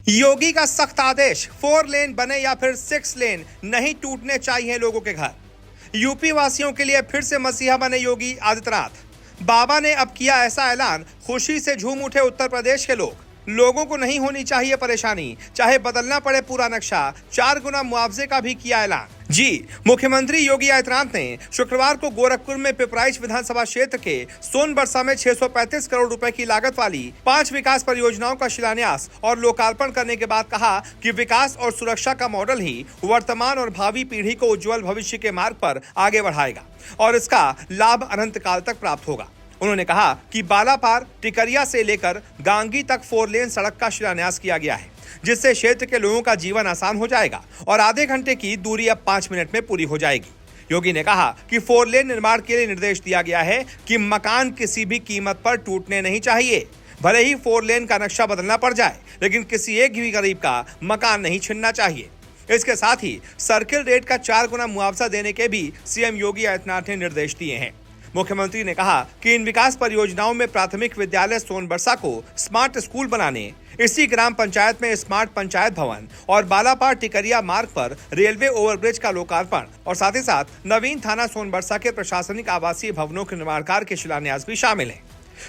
योगी का सख्त आदेश, 4 लेन बने या फिर 6 लेन, नहीं टूटने चाहिए लोगों के घर। यूपी वासियों के लिए फिर से मसीहा बने योगी आदित्यनाथ। बाबा ने अब किया ऐसा ऐलान, खुशी से झूम उठे उत्तर प्रदेश के लोग। लोगों को नहीं होनी चाहिए परेशानी, चाहे बदलना पड़े पूरा नक्शा। 4 गुना मुआवजे का भी किया ऐलान। जी, मुख्यमंत्री योगी आदित्यनाथ ने शुक्रवार को गोरखपुर में पिपराइच विधानसभा क्षेत्र के सोनबरसा में 635 करोड़ रुपए की लागत वाली 5 विकास परियोजनाओं का शिलान्यास और लोकार्पण करने के बाद कहा कि विकास और सुरक्षा का मॉडल ही वर्तमान और भावी पीढ़ी को उज्जवल भविष्य के मार्ग पर आगे बढ़ाएगा और इसका लाभ अनंत काल तक प्राप्त होगा। उन्होंने कहा कि बालापार टिकरिया से लेकर गांगी तक 4 लेन सड़क का शिलान्यास किया गया है, जिससे क्षेत्र के लोगों का जीवन आसान हो जाएगा और आधे घंटे की दूरी अब 5 मिनट में पूरी हो जाएगी। योगी ने कहा कि 4 लेन निर्माण के लिए निर्देश दिया गया है कि मकान किसी भी कीमत पर टूटने नहीं चाहिए। भले ही 4 लेन का नक्शा बदलना पड़ जाए, लेकिन किसी एक भी गरीब का मकान नहीं छिनना चाहिए। इसके साथ ही सर्किल रेट का 4 गुना मुआवजा देने के भी सीएम योगी आदित्यनाथ ने निर्देश दिए हैं। मुख्यमंत्री ने कहा कि इन विकास परियोजनाओं में प्राथमिक विद्यालय सोनबरसा को स्मार्ट स्कूल बनाने, इसी ग्राम पंचायत में स्मार्ट पंचायत भवन और बालापार टिकरिया मार्ग पर रेलवे ओवरब्रिज का लोकार्पण और साथ ही साथ नवीन थाना सोनबरसा के प्रशासनिक आवासीय भवनों के निर्माण कार्य के शिलान्यास भी शामिल है।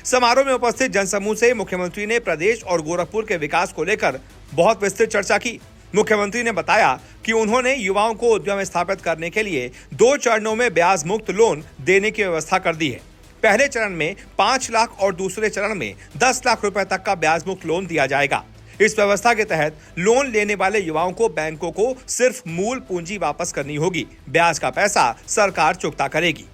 समारोह में उपस्थित जनसमूह से मुख्यमंत्री ने प्रदेश और गोरखपुर के विकास को लेकर बहुत विस्तृत चर्चा की। मुख्यमंत्री ने बताया कि उन्होंने युवाओं को उद्यम स्थापित करने के लिए 2 चरणों में ब्याज मुक्त लोन देने की व्यवस्था कर दी है। पहले चरण में 5 लाख और दूसरे चरण में 10 लाख रुपए तक का ब्याज मुक्त लोन दिया जाएगा। इस व्यवस्था के तहत लोन लेने वाले युवाओं को बैंकों को सिर्फ मूल पूंजी वापस करनी होगी, ब्याज का पैसा सरकार चुकता करेगी।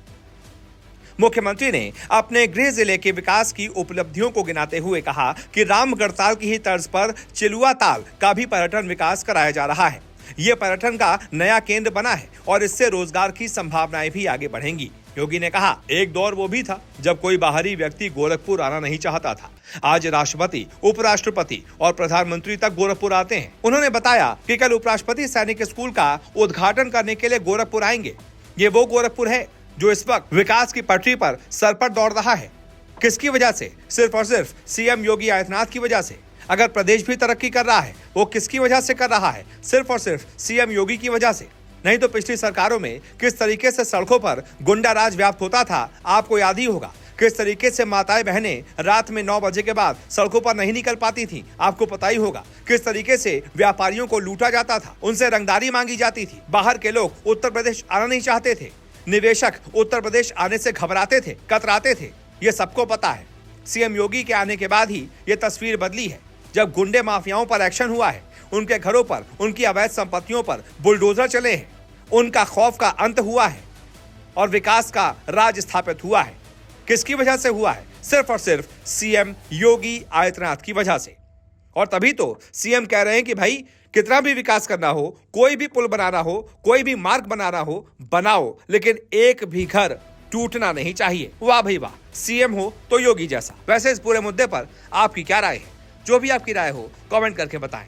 मुख्यमंत्री ने अपने गृह जिले के विकास की उपलब्धियों को गिनाते हुए कहा कि रामगढ़ताल की ही तर्ज पर चिलुआ ताल का भी पर्यटन विकास कराया जा रहा है। ये पर्यटन का नया केंद्र बना है और इससे रोजगार की संभावनाएं भी आगे बढ़ेंगी। योगी ने कहा, एक दौर वो भी था जब कोई बाहरी व्यक्ति गोरखपुर आना नहीं चाहता था। आज राष्ट्रपति, उपराष्ट्रपति और प्रधानमंत्री तक गोरखपुर आते हैं। उन्होंने बताया कि कल उपराष्ट्रपति सैनिक स्कूल का उद्घाटन करने के लिए गोरखपुर आएंगे। ये वो गोरखपुर है जो इस वक्त विकास की पटरी पर सर पर दौड़ रहा है। किसकी वजह से? सिर्फ और सिर्फ सीएम योगी आदित्यनाथ की वजह से। अगर प्रदेश भी तरक्की कर रहा है, वो किसकी वजह से कर रहा है? सिर्फ और सिर्फ सीएम योगी की वजह से। नहीं तो पिछली सरकारों में किस तरीके से सड़कों पर गुंडा राज व्याप्त होता था, आपको याद ही होगा। किस तरीके से माताएं बहनें रात में 9 बजे के बाद सड़कों पर नहीं निकल पाती थी, आपको पता ही होगा। किस तरीके से व्यापारियों को लूटा जाता था, उनसे रंगदारी मांगी जाती थी। बाहर के लोग उत्तर प्रदेश आना नहीं चाहते थे, निवेशक उत्तर प्रदेश आने से घबराते थे, कतराते थे। ये सबको पता है। सीएम योगी के आने के बाद ही ये तस्वीर बदली है। जब गुंडे माफियाओं पर एक्शन हुआ है, उनके घरों पर, उनकी अवैध संपत्तियों पर बुलडोजर चले हैं, उनका खौफ का अंत हुआ है और विकास का राज स्थापित हुआ है। किसकी वजह से हुआ है? सिर्फ और सिर्फ सीएम योगी आदित्यनाथ की वजह से। और तभी तो सीएम कह रहे हैं कि भाई, कितना भी विकास करना हो, कोई भी पुल बनाना हो, कोई भी मार्ग बनाना हो, बनाओ, लेकिन एक भी घर टूटना नहीं चाहिए। वाह भाई वाह, सीएम हो तो योगी जैसा। वैसे इस पूरे मुद्दे पर आपकी क्या राय है? जो भी आपकी राय हो, कमेंट करके बताएं।